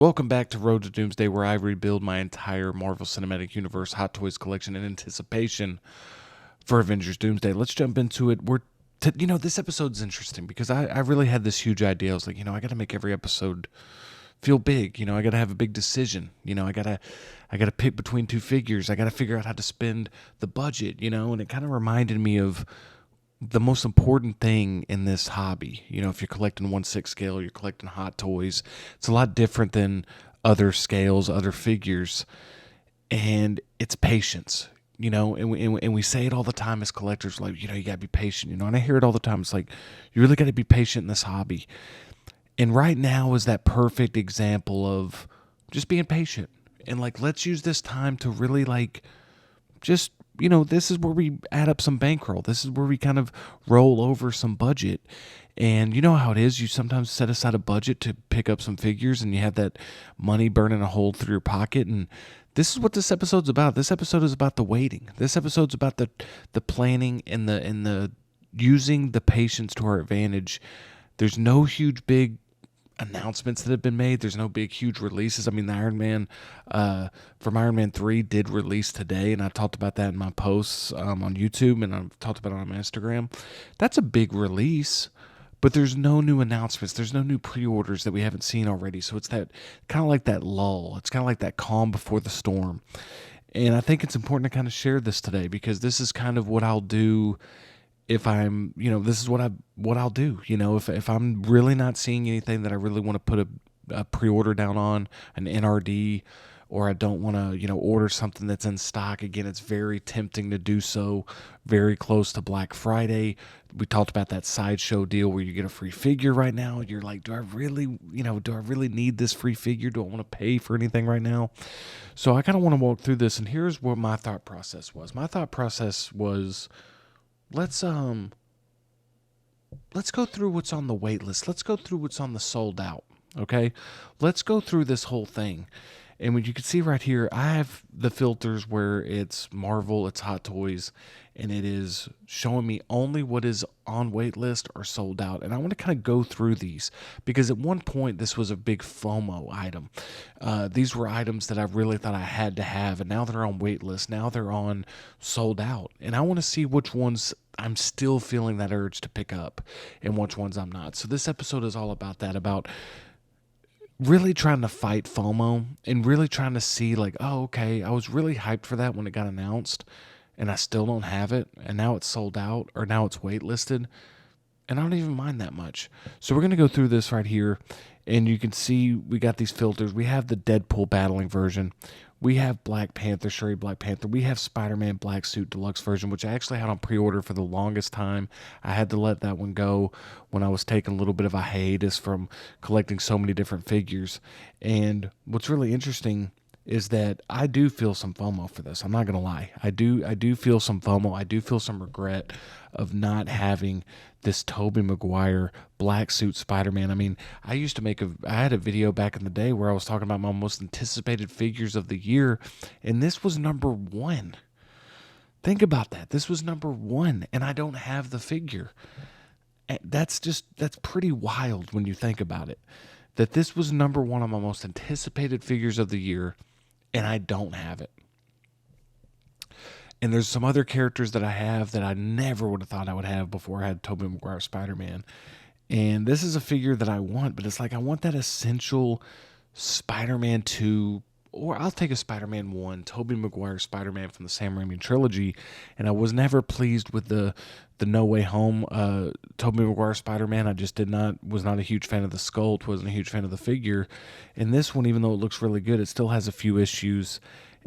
Welcome back to Road to Doomsday, where I rebuild my entire Marvel Cinematic Universe Hot Toys collection in anticipation for Avengers Doomsday. Let's jump into it. This episode's interesting because I really had this huge idea. I was like, I got to make every episode feel big. I got to have a big decision. I got to pick between two figures. I got to figure out how to spend the budget. And it kind of reminded me of the most important thing in this hobby. If you're collecting 1/6 scale, you're collecting Hot Toys. It's a lot different than other scales, other figures, and it's patience. And we say it all the time as collectors, like, you got to be patient, and I hear it all the time. It's like, you really got to be patient in this hobby. And right now is that perfect example of just being patient. And like, let's use this time to really just, this is where we add up some bankroll. This is where we kind of roll over some budget. And you know how it is. You sometimes set aside a budget to pick up some figures and you have that money burning a hole through your pocket. And this is what this episode's about. This episode is about the waiting. This episode's about the planning and the using the patience to our advantage. There's no huge big announcements that have been made. There's no big huge releases. I mean, the Iron Man from Iron Man 3 did release today, and I talked about that in my posts on YouTube, and I've talked about it on my Instagram. That's a big release, but there's no new announcements. There's no new pre-orders that we haven't seen already. So it's that kind of like that lull. It's kind of like that calm before the storm. And I think it's important to kind of share this today because this is kind of what I'll do if I'm, this is what I'll do. If I'm really not seeing anything that I really want to put a pre-order down on, an NRD, or I don't want to, order something that's in stock. Again, it's very tempting to do so very close to Black Friday. We talked about that Sideshow deal where you get a free figure right now. You're like, do I really need this free figure? Do I want to pay for anything right now? So I kind of want to walk through this, and here's what my thought process was. My thought process was, let's go through what's on the wait list. Let's go through what's on the sold out. Okay, let's go through this whole thing. And what you can see right here, I have the filters where it's Marvel, it's Hot Toys, and it is showing me only what is on wait list or sold out. And I want to kind of go through these because at one point this was a big FOMO item. These were items that I really thought I had to have, and now they're on wait list. Now they're on sold out. And I want to see which ones I'm still feeling that urge to pick up and which ones I'm not. So this episode is all about that, about really trying to fight FOMO and really trying to see like, oh, okay, I was really hyped for that when it got announced and I still don't have it. And now it's sold out or now it's waitlisted. And I don't even mind that much. So we're going to go through this right here. And you can see we got these filters. We have the Deadpool battling version. We have Black Panther, Shuri Black Panther. We have Spider-Man Black Suit Deluxe version, which I actually had on pre-order for the longest time. I had to let that one go when I was taking a little bit of a hiatus from collecting so many different figures. And what's really interesting is that I do feel some FOMO for this. I'm not going to lie. I do feel some FOMO. I do feel some regret of not having this Tobey Maguire black suit Spider-Man. I mean, I had a video back in the day where I was talking about my most anticipated figures of the year, and this was number one. Think about that. This was number one, and I don't have the figure. That's pretty wild when you think about it. That this was number one on my most anticipated figures of the year, and I don't have it. And there's some other characters that I have that I never would have thought I would have before I had Tobey Maguire Spider-Man. And this is a figure that I want, but it's like I want that essential Spider-Man 2, or I'll take a Spider-Man 1, Tobey Maguire Spider-Man from the Sam Raimi trilogy. And I was never pleased with the No Way Home Tobey Maguire Spider-Man. I just was not a huge fan of the sculpt, wasn't a huge fan of the figure. And this one, even though it looks really good, it still has a few issues.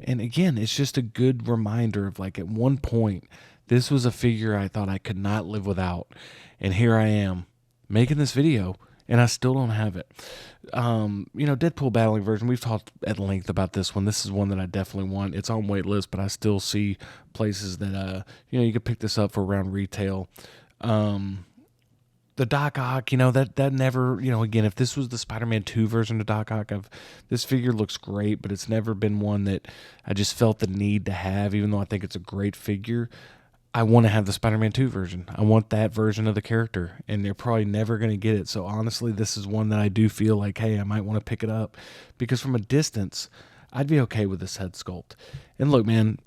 And again, it's just a good reminder of like at one point, this was a figure I thought I could not live without. And here I am making this video and I still don't have it. Deadpool battling version, we've talked at length about this one. This is one that I definitely want. It's on wait list, but I still see places that, you could pick this up for around retail. The Doc Ock, that never, again, if this was the Spider-Man 2 version of Doc Ock, this figure looks great, but it's never been one that I just felt the need to have, even though I think it's a great figure. I want to have the Spider-Man 2 version. I want that version of the character, and they're probably never going to get it. So honestly, this is one that I do feel like, hey, I might want to pick it up, because from a distance, I'd be okay with this head sculpt. And look, man,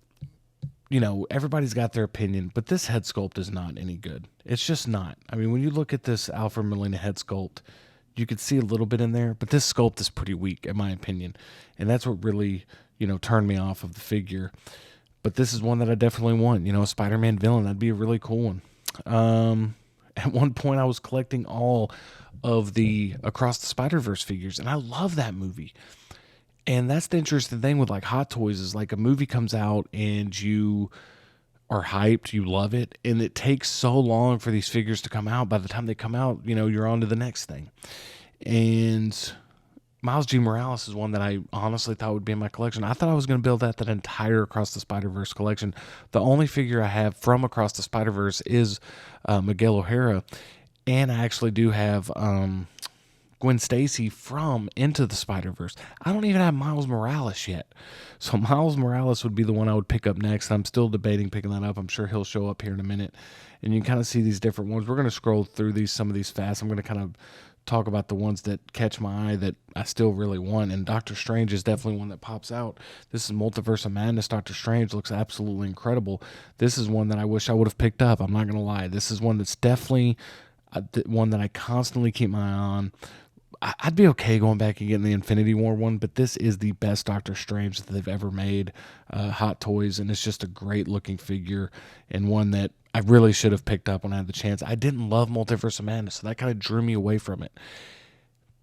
everybody's got their opinion, but this head sculpt is not any good. It's just not. I mean, when you look at this Alfred Molina head sculpt, you could see a little bit in there, but this sculpt is pretty weak, in my opinion. And that's what really, turned me off of the figure. But this is one that I definitely want. A Spider-Man villain. That'd be a really cool one. At one point, I was collecting all of the Across the Spider-Verse figures, and I love that movie. And that's the interesting thing with like Hot Toys is like a movie comes out and you are hyped, you love it, and it takes so long for these figures to come out. By the time they come out, you're on to the next thing. And Miles G. Morales is one that I honestly thought would be in my collection. I thought I was going to build that entire Across the Spider-Verse collection. The only figure I have from Across the Spider-Verse is Miguel O'Hara, and I actually do have Gwen Stacy from Into the Spider-Verse. I don't even have Miles Morales yet. So Miles Morales would be the one I would pick up next. I'm still debating picking that up. I'm sure he'll show up here in a minute. And you can kind of see these different ones. We're going to scroll through some of these fast. I'm going to kind of talk about the ones that catch my eye that I still really want. And Doctor Strange is definitely one that pops out. This is Multiverse of Madness. Doctor Strange looks absolutely incredible. This is one that I wish I would have picked up. I'm not going to lie. This is one that's definitely one that I constantly keep my eye on. I'd be okay going back and getting the Infinity War one, but this is the best Doctor Strange that they've ever made, Hot Toys, and it's just a great looking figure and one that I really should have picked up when I had the chance. I didn't love Multiverse of Madness, so that kind of drew me away from it.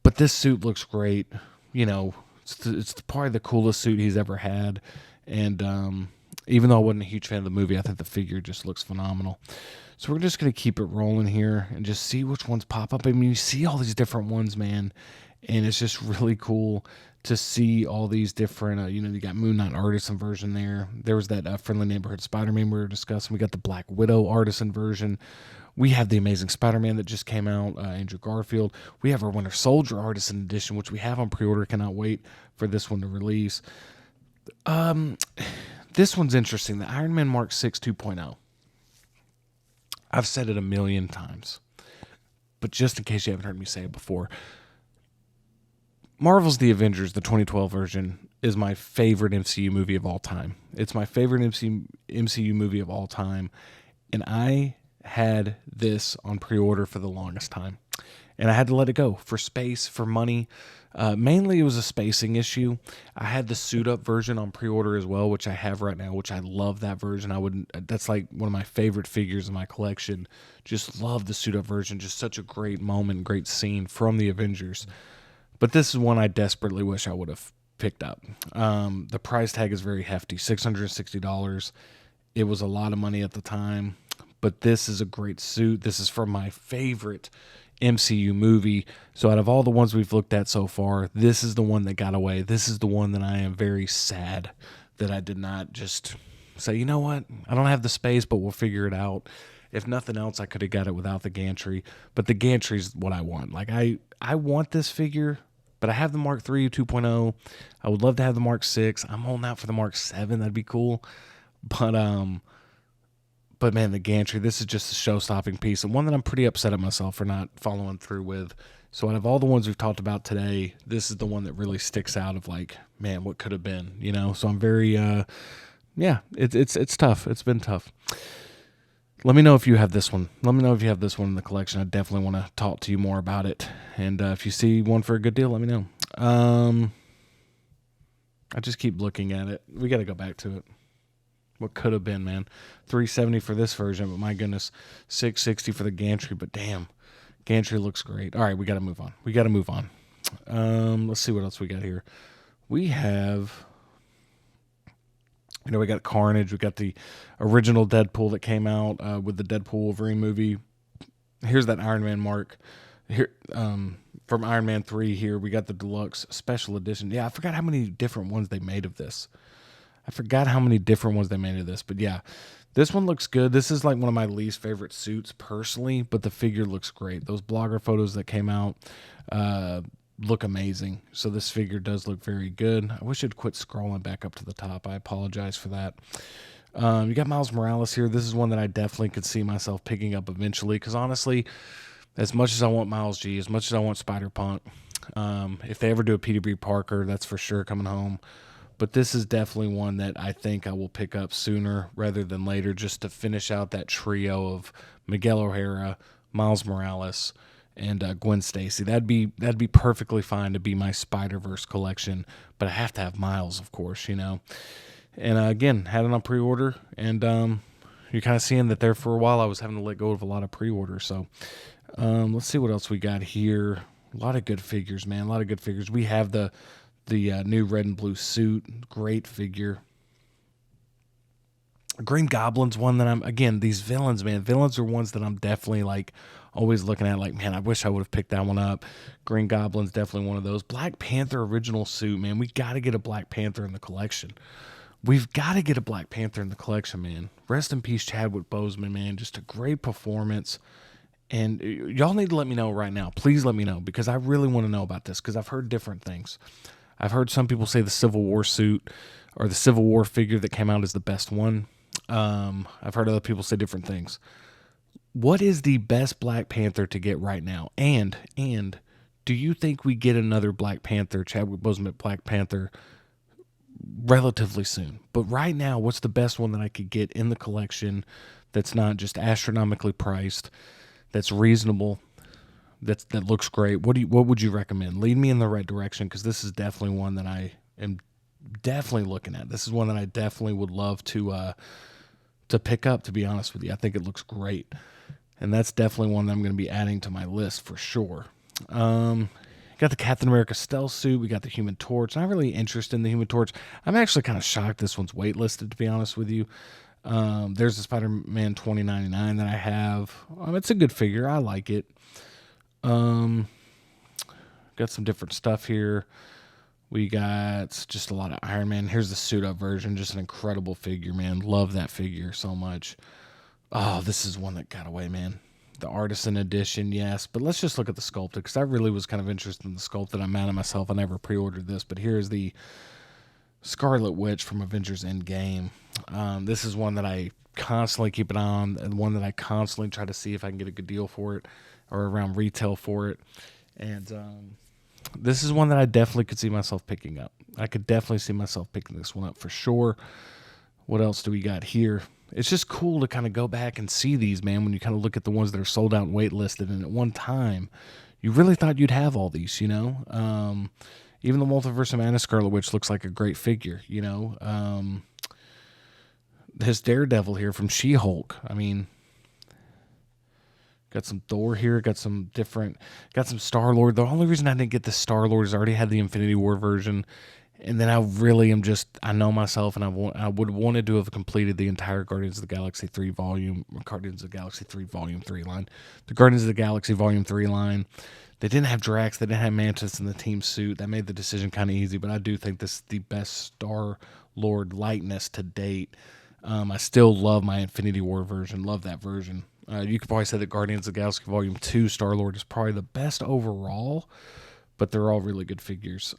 But this suit looks great. It's probably the coolest suit he's ever had, and even though I wasn't a huge fan of the movie, I think the figure just looks phenomenal. So we're just going to keep it rolling here and just see which ones pop up. I mean, you see all these different ones, man, and it's just really cool to see all these different, you got Moon Knight Artisan version there. There was that Friendly Neighborhood Spider-Man we were discussing. We got the Black Widow Artisan version. We have the Amazing Spider-Man that just came out, Andrew Garfield. We have our Winter Soldier Artisan Edition, which we have on pre-order. Cannot wait for this one to release. This one's interesting. The Iron Man Mark 6 2.0. I've said it a million times, but just in case you haven't heard me say it before, Marvel's The Avengers, the 2012 version, is my favorite MCU movie of all time. It's my favorite MCU movie of all time, and I had this on pre-order for the longest time, and I had to let it go for space, for money. Mainly it was a spacing issue. I had the suit up version on pre-order as well, which I have right now, which I love that version. That's like one of my favorite figures in my collection. Just love the suit up version. Just such a great moment, great scene from the Avengers. But this is one I desperately wish I would have picked up. The price tag is very hefty, $660. It was a lot of money at the time, but this is a great suit. This is from my favorite MCU movie. So out of all the ones we've looked at so far, this is the one that got away. This is the one that I am very sad that I did not just say, you know what, I don't have the space, but we'll figure it out. If nothing else, I could have got it without the gantry, but the gantry is what I want. Like I want this figure, but I have the Mark III 2.0. I would love to have the Mark 6. I'm holding out for the Mark 7. That'd be cool. But man, the gantry, this is just a show-stopping piece, and one that I'm pretty upset at myself for not following through with. So out of all the ones we've talked about today, this is the one that really sticks out of like, man, what could have been, So I'm very, it's tough. It's been tough. Let me know if you have this one. Let me know if you have this one in the collection. I definitely want to talk to you more about it. And if you see one for a good deal, let me know. I just keep looking at it. We got to go back to it. What could have been, man. $370 for this version, but my goodness, $660 for the gantry. But damn, gantry looks great. All right, we got to move on. Let's see what else we got here. We have, we got Carnage. We got the original Deadpool that came out with the Deadpool Wolverine movie. Here's that Iron Man mark. Here, from Iron Man 3 here, we got the deluxe special edition. Yeah, I forgot how many different ones they made of this. But yeah, this one looks good. This is like one of my least favorite suits personally, but the figure looks great. Those blogger photos that came out look amazing. So this figure does look very good. I wish it'd quit scrolling back up to the top. I apologize for that. You got Miles Morales here. This is one that I definitely could see myself picking up eventually, because honestly, as much as I want Miles G, as much as I want Spider-Punk, if they ever do a Peter B. Parker, that's for sure coming home. But this is definitely one that I think I will pick up sooner rather than later, just to finish out that trio of Miguel O'Hara, Miles Morales, and Gwen Stacy. That'd be perfectly fine to be my Spider-Verse collection, but I have to have Miles, of course, you know. And again, had it on pre-order, and you're kind of seeing that there for a while I was having to let go of a lot of pre-orders. So let's see what else we got here. A lot of good figures, man. A lot of good figures. We have the new red and blue suit. Great figure. Green Goblin's one that again, these villains, man. Villains are ones that I'm definitely like always looking at, like, man, I wish I would have picked that one up. Green Goblin's definitely one of those. Black Panther original suit, man. We got to get a Black Panther in the collection. We've got to get a Black Panther in the collection, man. Rest in peace, Chadwick Boseman, man. Just a great performance. And y'all need to let me know right now. Please let me know, because I really want to know about this, because I've heard different things. I've heard some people say the Civil War suit or the Civil War figure that came out is the best one. I've heard other people say different things. What is the best Black Panther to get right now? And do you think we get another Black Panther, Chadwick Boseman Black Panther, relatively soon? But right now, what's the best one that I could get in the collection that's not just astronomically priced, that's reasonable, that looks great? What would you recommend? Lead me in the right direction, because this is definitely one that I am definitely looking at. This is one that I definitely would love to pick up, to be honest with you. I think it looks great, and that's definitely one that I'm going to be adding to my list for sure. Got the Captain America stealth suit. We got the Human Torch. Not really interested in the Human Torch. I'm actually kind of shocked this one's waitlisted, to be honest with you. There's the Spider-Man 2099 that I have. It's a good figure. I like it. Got some different stuff here. We got just a lot of Iron Man. Here's the suit-up version. Just an incredible figure, man. Love that figure so much. Oh, this is one that got away, man. The Artisan Edition, yes. But let's just look at the sculpted, because I really was kind of interested in the sculpted. I'm mad at myself. I never pre-ordered this. But here's the Scarlet Witch from Avengers Endgame. This is one that I constantly keep an eye on, and one that I constantly try to see if I can get a good deal for it or around retail for it. And this is one that I definitely could see myself picking up. I could definitely see myself picking this one up for sure. What else do we got here? It's just cool to kind of go back and see these, man, when you kind of look at the ones that are sold out and waitlisted, and at one time, you really thought you'd have all these, you know? Even the Multiverse of Madness Scarlet Witch looks like a great figure, you know? His Daredevil here from She-Hulk. I mean, got some Thor here, got some Star-Lord. The only reason I didn't get the Star-Lord is I already had the Infinity War version. And then I really am I know myself, and I would have wanted to have completed the entire Guardians of the Galaxy 3 Volume 3 line. The Guardians of the Galaxy Volume 3 line. They didn't have Drax, they didn't have Mantis in the team suit. That made the decision kind of easy, but I do think this is the best Star-Lord likeness to date. I still love my Infinity War version, love that version. You could probably say that Guardians of the Galaxy Volume 2 Star-Lord is probably the best overall, but they're all really good figures.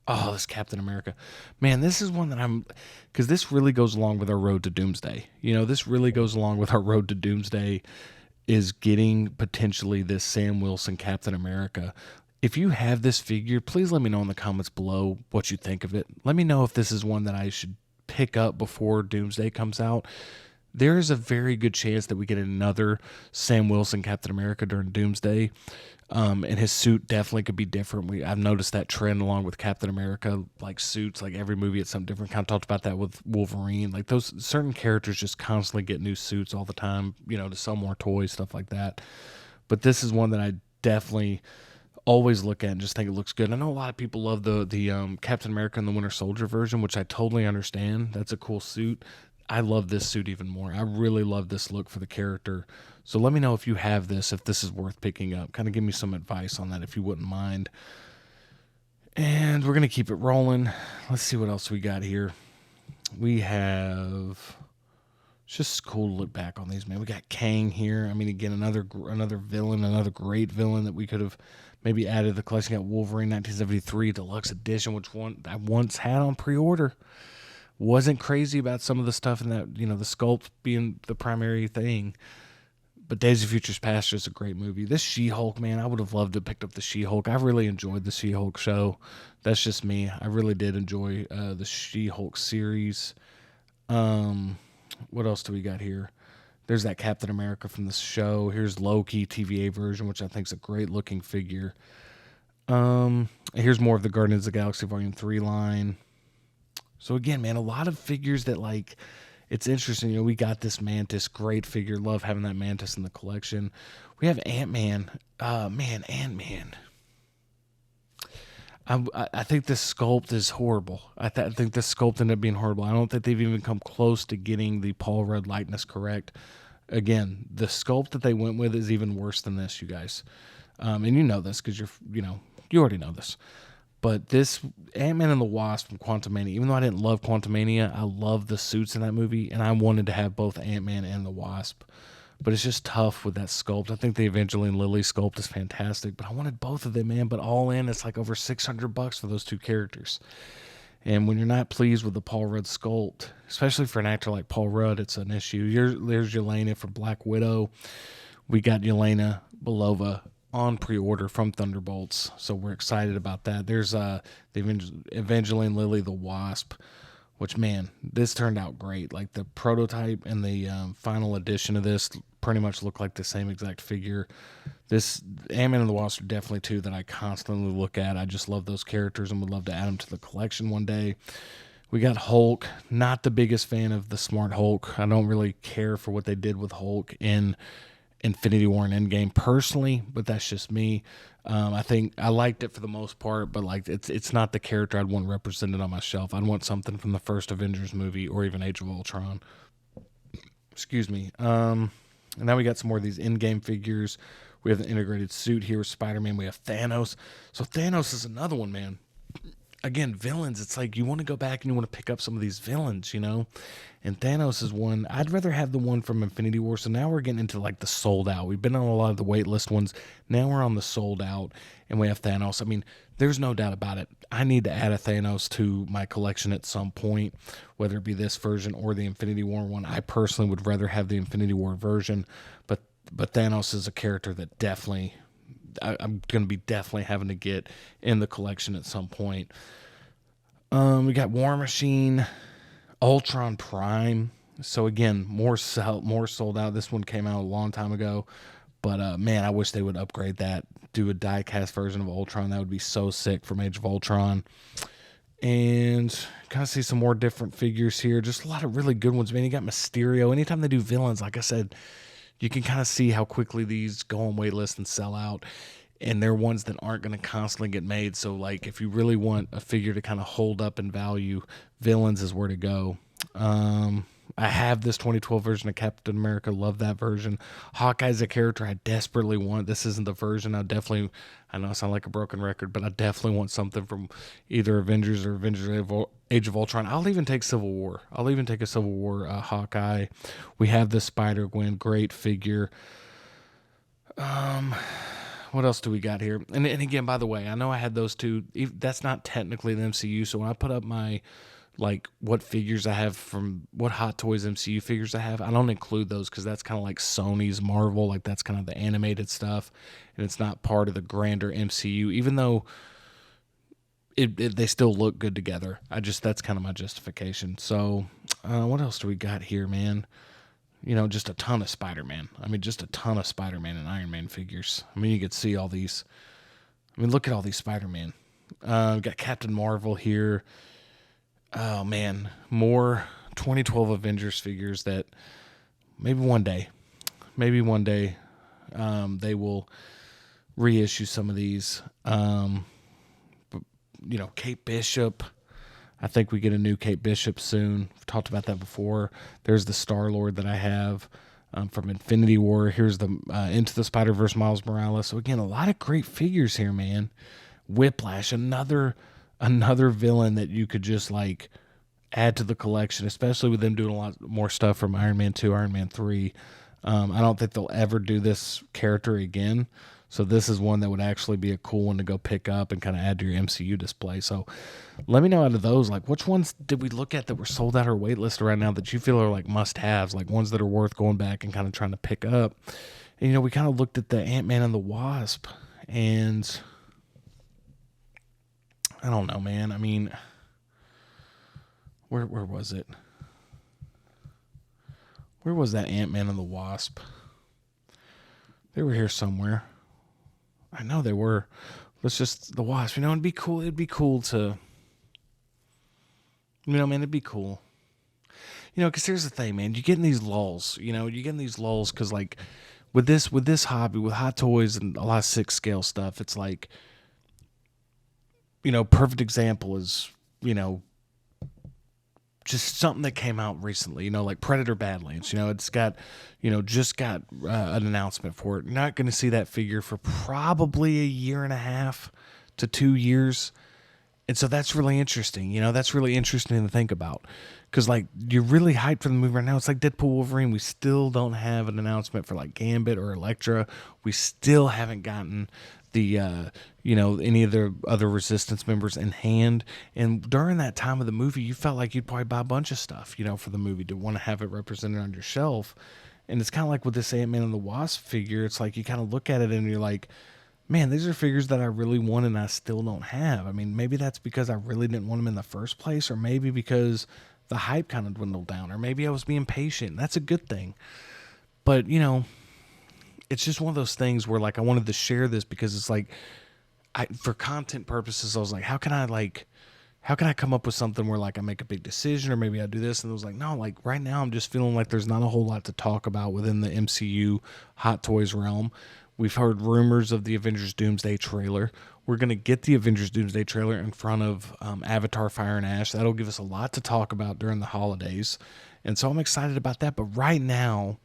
Oh, this Captain America. Man, this is one that because this really goes along with our road to Doomsday. You know, this really goes along with our road to Doomsday, is getting potentially this Sam Wilson Captain America. If you have this figure, please let me know in the comments below what you think of it. Let me know if this is one that I should pick up before Doomsday comes out. There is a very good chance that we get another Sam Wilson Captain America during Doomsday. And his suit definitely could be different. I've noticed that trend along with Captain America, like suits, like every movie it's something different. Kind of talked about that with Wolverine. Like those certain characters just constantly get new suits all the time, you know, to sell more toys, stuff like that. But this is one that I definitely always look at and just think it looks good. I know a lot of people love the Captain America and the Winter Soldier version, which I totally understand. That's a cool suit. I love this suit even more. I really love this look for the character. So let me know if you have this, if this is worth picking up. Kind of give me some advice on that if you wouldn't mind. And we're going to keep it rolling. Let's see what else we got here. We have... It's just cool to look back on these, man. We got Kang here. I mean, again, another villain, another great villain that we could have maybe added to the collection. Got Wolverine 1973 Deluxe Edition, which one I once had on pre-order. Wasn't crazy about some of the stuff in that, the sculpt being the primary thing. But Days of Futures Past is a great movie. This She-Hulk, man, I would have loved to have picked up the She-Hulk. I really enjoyed the She-Hulk show. That's just me. I really did enjoy the She-Hulk series. What else do we got here? There's that Captain America from the show. Here's Loki TVA version, which I think is a great looking figure. Here's more of the Guardians of the Galaxy Volume 3 line. So again, man, a lot of figures that like, it's interesting. We got this Mantis, great figure. Love having that Mantis in the collection. We have Ant-Man. Ant-Man. I think this sculpt is horrible. I think this sculpt ended up being horrible. I don't think they've even come close to getting the Paul Rudd likeness correct. Again, the sculpt that they went with is even worse than this, you guys. And you know this because you already know this. But this Ant-Man and the Wasp from Quantumania, even though I didn't love Quantumania, I love the suits in that movie, and I wanted to have both Ant-Man and the Wasp. But it's just tough with that sculpt. I think the Evangeline Lilly sculpt is fantastic, but I wanted both of them, man. But all in, it's like over $600 for those two characters. And when you're not pleased with the Paul Rudd sculpt, especially for an actor like Paul Rudd, it's an issue. There's Yelena from Black Widow. We got Yelena Belova on pre-order from Thunderbolts, so we're excited about that. There's the Evangeline Lilly, the Wasp, which, man, this turned out great. Like the prototype and the final edition of this pretty much look like the same exact figure. This Ant-Man and the Wasp are definitely two that I constantly look at. I just love those characters and would love to add them to the collection one day. We got Hulk. Not the biggest fan of the Smart Hulk. I don't really care for what they did with Hulk in Infinity War and Endgame personally, but that's just me. I think I liked it for the most part, but like it's not the character I'd want represented on my shelf. I'd want something from the first Avengers movie or even Age of Ultron. Excuse me. And now we got some more of these in-game figures. We have the integrated suit here with Spider-Man. We have Thanos. So Thanos is another one, man. Again, villains. It's like you want to go back and you want to pick up some of these villains, And Thanos is one. I'd rather have the one from Infinity War. So now we're getting into like the sold out. We've been on a lot of the waitlist ones. Now we're on the sold out, and we have Thanos. I mean, there's no doubt about it. I need to add a Thanos to my collection at some point, whether it be this version or the Infinity War one. I personally would rather have the Infinity War version, but Thanos is a character that definitely I'm going to be definitely having to get in the collection at some point. We got War Machine, Ultron Prime. So again, more sold out. This one came out a long time ago, but man, I wish they would upgrade that. Do a die-cast version of Ultron. That would be so sick from Age of Ultron. And kind of see some more different figures here. Just a lot of really good ones, man. You got Mysterio. Anytime they do villains, like I said, you can kind of see how quickly these go on waitlist and sell out. And they're ones that aren't going to constantly get made. So, like, if you really want a figure to kind of hold up in value, villains is where to go. I have this 2012 version of Captain America. Love that version. Hawkeye's a character I desperately want. This isn't the version. I know I sound like a broken record, but I definitely want something from either Avengers or Avengers Age of Ultron. I'll even take Civil War. I'll even take a Civil War Hawkeye. We have the Spider-Gwen. Great figure. What else do we got here? And again, by the way, I know I had those two. That's not technically the MCU, so when I put up my what figures I have from what Hot Toys MCU figures I have, I don't include those because that's kind of like Sony's Marvel, like that's kind of the animated stuff, and it's not part of the grander MCU, even though they still look good together. That's kind of my justification. So what else do we got here, man? Just a ton of Spider-Man. I mean, just a ton of Spider-Man and Iron Man figures. I mean, you could see all these. I mean, look at all these Spider-Man. We got Captain Marvel here. Oh, man. More 2012 Avengers figures that maybe one day they will reissue some of these. Kate Bishop. I think we get a new Kate Bishop soon. We've talked about that before. There's the Star-Lord that I have from Infinity War. Here's the Into the Spider-Verse Miles Morales. So again, a lot of great figures here, man. Whiplash, another villain that you could just like add to the collection, especially with them doing a lot more stuff from Iron Man 2, Iron Man 3. I don't think they'll ever do this character again. So this is one that would actually be a cool one to go pick up and kind of add to your MCU display. So let me know out of those, like which ones did we look at that were sold out or waitlisted right now that you feel are like must-haves, like ones that are worth going back and kind of trying to pick up. And, we kind of looked at the Ant-Man and the Wasp, and I don't know, man. I mean, where was it? Where was that Ant-Man and the Wasp? They were here somewhere. I know they were. The Wasp. It'd be cool. It'd be cool to, man, it'd be cool. Because here's the thing, man. You get in these lulls. Because like with this hobby, with Hot Toys and a lot of 6 scale stuff, it's like, perfect example is, just something that came out recently, like Predator Badlands. It's got, just got an announcement for it. You're not going to see that figure for probably 1.5 to 2 years. And so that's really interesting. That's really interesting to think about. Because, like, you're really hyped for the movie right now. It's like Deadpool Wolverine. We still don't have an announcement for, like, Gambit or Elektra. We still haven't gotten the any of the other Resistance members in hand. And during that time of the movie, you felt like you'd probably buy a bunch of stuff for the movie to want to have it represented on your shelf. And it's kind of like with this Ant-Man and the Wasp figure, it's like you kind of look at it and you're like, man, these are figures that I really want and I still don't have. I mean, maybe that's because I really didn't want them in the first place, or maybe because the hype kind of dwindled down, or maybe I was being patient. That's a good thing. But it's just one of those things where, like, I wanted to share this because it's like, for content purposes, I was like, how can I come up with something where, like, I make a big decision, or maybe I do this? And it was like, no, like, right now I'm just feeling like there's not a whole lot to talk about within the MCU Hot Toys realm. We've heard rumors of the Avengers Doomsday trailer. We're going to get the Avengers Doomsday trailer in front of Avatar Fire and Ash. That'll give us a lot to talk about during the holidays. And so I'm excited about that. But right now,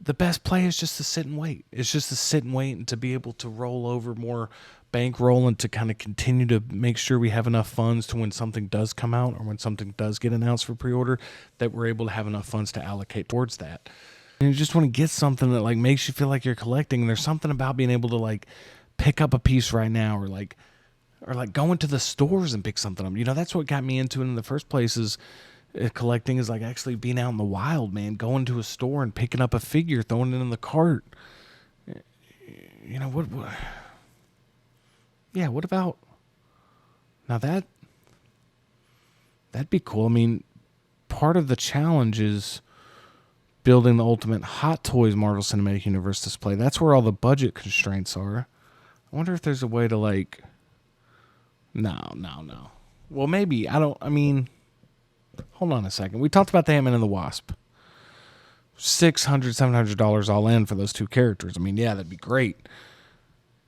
the best play is just to sit and wait. It's just to sit and wait and to be able to roll over more bankroll and to kind of continue to make sure we have enough funds to when something does come out or when something does get announced for pre-order, that we're able to have enough funds to allocate towards that. And you just want to get something that, like, makes you feel like you're collecting. And there's something about being able to, like, pick up a piece right now, or go into the stores and pick something up. That's what got me into it in the first place, is collecting, is like actually being out in the wild, man, going to a store and picking up a figure, throwing it in the cart. What about now? That'd be cool. I mean, part of the challenge is building the ultimate Hot Toys Marvel Cinematic Universe display. That's where all the budget constraints are. I wonder if there's a way to, like, no. Well, maybe. Hold on a second. We talked about the Ant-Man and the Wasp. $600, $700 all in for those 2 characters. I mean, yeah, that'd be great.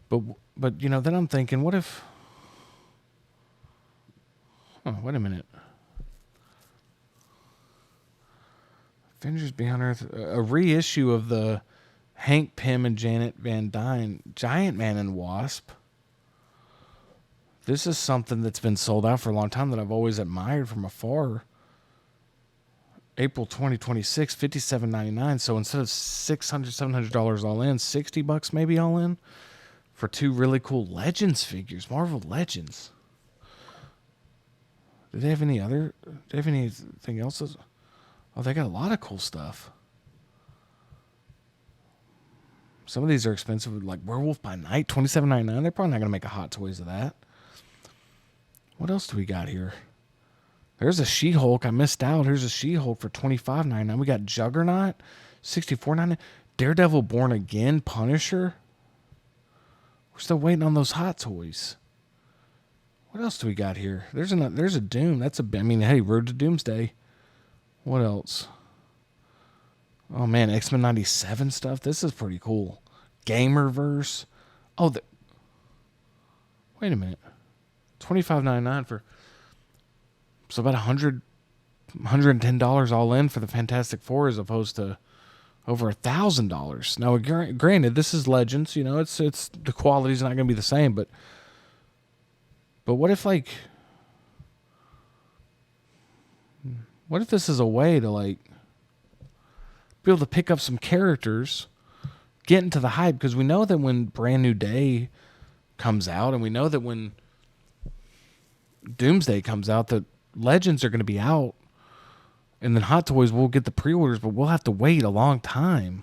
But then I'm thinking, what if... Oh, wait a minute. Avengers Beyond Earth, a reissue of the Hank Pym and Janet Van Dyne Giant Man and Wasp. This is something that's been sold out for a long time that I've always admired from afar. April 2026, $57.99. So instead of $600, $700 all in, $60 maybe all in for 2 really cool Legends figures, Marvel Legends. Do they have anything else? Oh, they got a lot of cool stuff. Some of these are expensive, like Werewolf by Night, $27.99. They're probably not going to make a Hot Toys of that. What else do we got here? There's a She-Hulk. I missed out. Here's a She-Hulk for $25.99. We got Juggernaut, $64.99. Daredevil Born Again, Punisher. We're still waiting on those Hot Toys. What else do we got here? There's a Doom. Hey, Road to Doomsday. What else? Oh, man, X-Men 97 stuff. This is pretty cool. Gamerverse. Oh, wait a minute. $25.99 for... So about $110 all in for the Fantastic Four, as opposed to over $1,000. Now, granted, this is Legends. It's the quality's not going to be the same, but what if, like... What if this is a way to, like, be able to pick up some characters, get into the hype, because we know that when Brand New Day comes out, and we know that when Doomsday comes out, that Legends are going to be out, and then Hot Toys will get the pre-orders, but we'll have to wait a long time.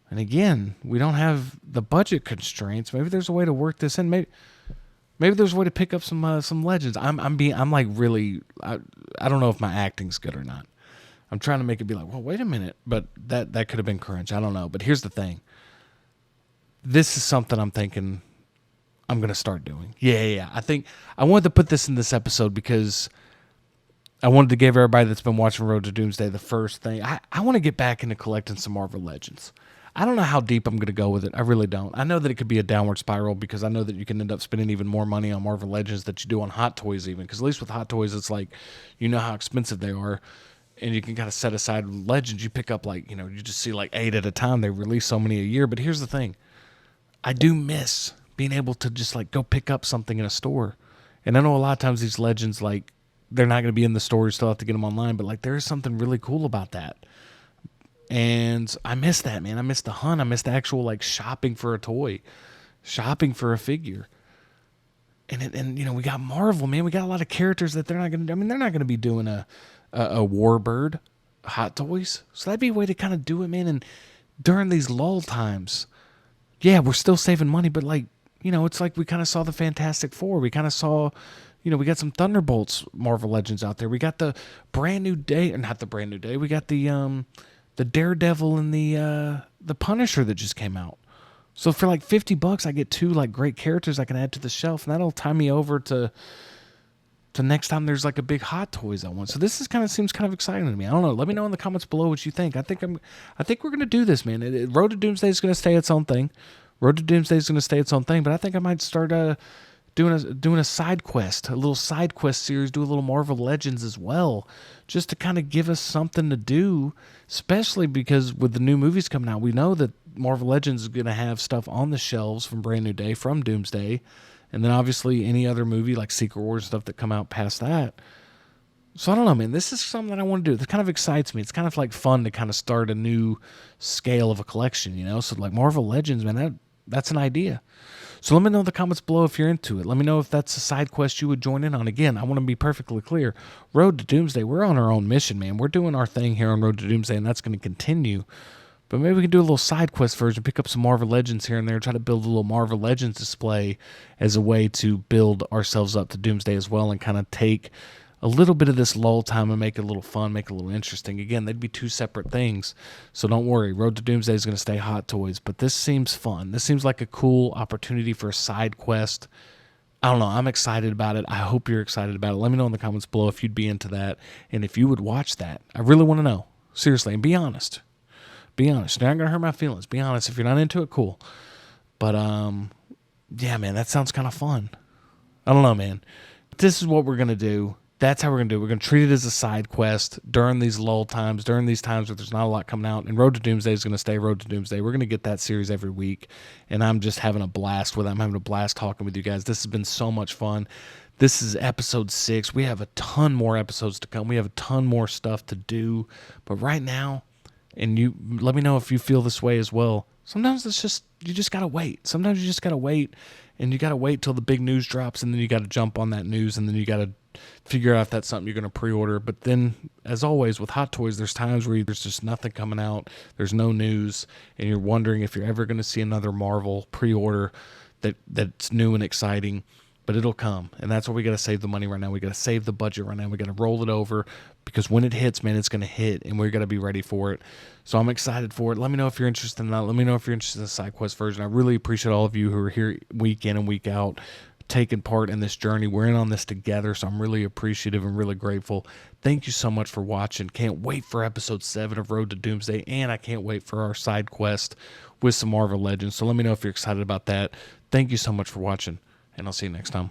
And again, we don't have the budget constraints. Maybe there's a way to work this in. Maybe there's a way to pick up some Legends. I don't know if my acting's good or not. I'm trying to make it be like, well, wait a minute, but that could have been cringe. I don't know. But here's the thing. This is something I'm thinking I'm going to start doing. Yeah. I think I wanted to put this in this episode because I wanted to give everybody that's been watching Road to Doomsday the first thing. I want to get back into collecting some Marvel Legends. I don't know how deep I'm going to go with it. I really don't. I know that it could be a downward spiral because I know that you can end up spending even more money on Marvel Legends that you do on Hot Toys even. Because at least with Hot Toys, it's like, you know how expensive they are. And you can kind of set aside Legends. You pick up like, you just see like 8 at a time. They release so many a year. But here's the thing. I do miss being able to just like go pick up something in a store. And I know a lot of times these Legends, like, they're not going to be in the store. You still have to get them online. But like, there is something really cool about that. And I miss that, man. I miss the hunt. I miss the actual like shopping for a toy, shopping for a figure. And we got Marvel, man. We got a lot of characters that they're not going to. I mean, they're not going to be doing a Warbird Hot Toys. So that'd be a way to kind of do it, man. And during these lull times, yeah, we're still saving money, but like, it's like we kind of saw the Fantastic Four. We kind of saw, we got some Thunderbolts Marvel Legends out there. We got the Brand New Day, or not the Brand New Day. We got the Daredevil and the Punisher that just came out. So for like $50, I get 2 like great characters I can add to the shelf, and that'll tie me over to next time there's like a big Hot Toys I want. So this seems kind of exciting to me. I don't know. Let me know in the comments below what you think. I think we're gonna do this, man. Road to Doomsday is gonna stay its own thing. Road to Doomsday is gonna stay its own thing. But I think I might start doing a side quest, a little side quest series, do a little Marvel Legends as well, just to kind of give us something to do, especially because with the new movies coming out, we know that Marvel Legends is going to have stuff on the shelves from Brand New Day, from Doomsday, and then obviously any other movie like Secret Wars stuff that come out past that. So I don't know, man. This is something that I want to do. That kind of excites me. It's kind of like fun to kind of start a new scale of a collection, So like Marvel Legends, man, that's an idea. So let me know in the comments below if you're into it. Let me know if that's a side quest you would join in on. Again, I want to be perfectly clear. Road to Doomsday, we're on our own mission, man. We're doing our thing here on Road to Doomsday, and that's going to continue. But maybe we can do a little side quest version, pick up some Marvel Legends here and there, try to build a little Marvel Legends display as a way to build ourselves up to Doomsday as well, and kind of take a little bit of this lull time and make it a little fun, make it a little interesting. Again, they'd be 2 separate things, so don't worry. Road to Doomsday is going to stay Hot Toys, but this seems fun. This seems like a cool opportunity for a side quest. I don't know. I'm excited about it. I hope you're excited about it. Let me know in the comments below if you'd be into that and if you would watch that. I really want to know. Seriously, and be honest. Be honest. You're not going to hurt my feelings. Be honest. If you're not into it, cool. But, yeah, man, that sounds kind of fun. I don't know, man. This is what we're going to do. That's how we're going to do it. We're going to treat it as a side quest during these lull times, during these times where there's not a lot coming out. And Road to Doomsday is going to stay Road to Doomsday. We're going to get that series every week. And I'm just having a blast with it. I'm having a blast talking with you guys. This has been so much fun. This is episode 6. We have a ton more episodes to come. We have a ton more stuff to do. But right now, and you let me know if you feel this way as well. Sometimes you just got to wait. Sometimes you just got to wait. And you got to wait till the big news drops. And then you got to jump on that news. And then you got to figure out if that's something you're going to pre-order. But then, as always, with Hot Toys, there's times where there's just nothing coming out. There's no news. And you're wondering if you're ever going to see another Marvel pre-order that's new and exciting. But it'll come. And that's why we got to save the money right now. We got to save the budget right now. We got to roll it over. Because when it hits, man, it's going to hit. And we're going to be ready for it. So I'm excited for it. Let me know if you're interested in that. Let me know if you're interested in the side quest version. I really appreciate all of you who are here week in and week out, taking part in this journey. We're in on this together, so I'm really appreciative and really grateful. Thank you so much for watching. Can't wait for episode 7 of Road to Doomsday, and I can't wait for our side quest with some Marvel Legends. So let me know if you're excited about that. Thank you so much for watching, and I'll see you next time.